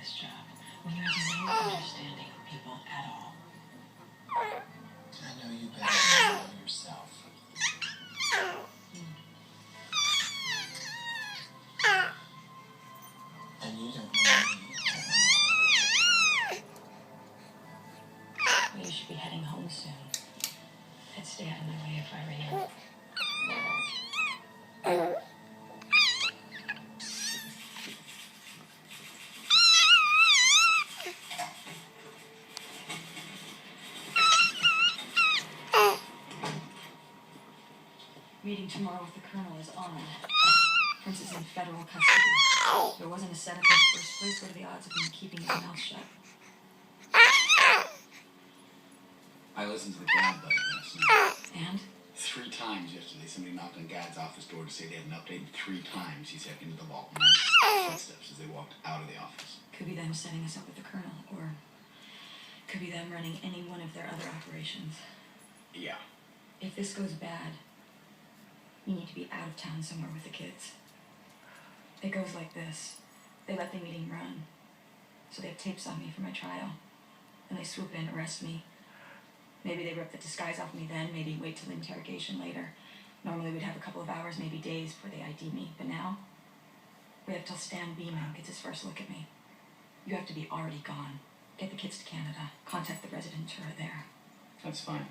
this job when you have no understanding of people at all? I know you better than you know yourself. And you don't know me at all. Well, you should be heading home soon. I'd stay out of my way if I were you. Meeting tomorrow with the colonel is on. Prince is in federal custody. There wasn't a setup in the first place. What are the odds of him keeping his mouth shut? I listened to the Gad buddy last night. And? 3 times yesterday, somebody knocked on Gad's office door to say they had an update. 3 times he stepped into the vault and heard footsteps as they walked out of the office. Could be them setting us up with the colonel, or could be them running any one of their other operations. Yeah. If this goes bad, you need to be out of town somewhere with the kids. It goes like this. They let the meeting run. So they have tapes on me for my trial. And they swoop in, arrest me. Maybe they rip the disguise off me then, maybe wait till the interrogation later. Normally we'd have a couple of hours, maybe days before they ID me. But now, we have till Stan Beeman gets his first look at me. You have to be already gone. Get the kids to Canada. Contact the resident juror there. That's fine.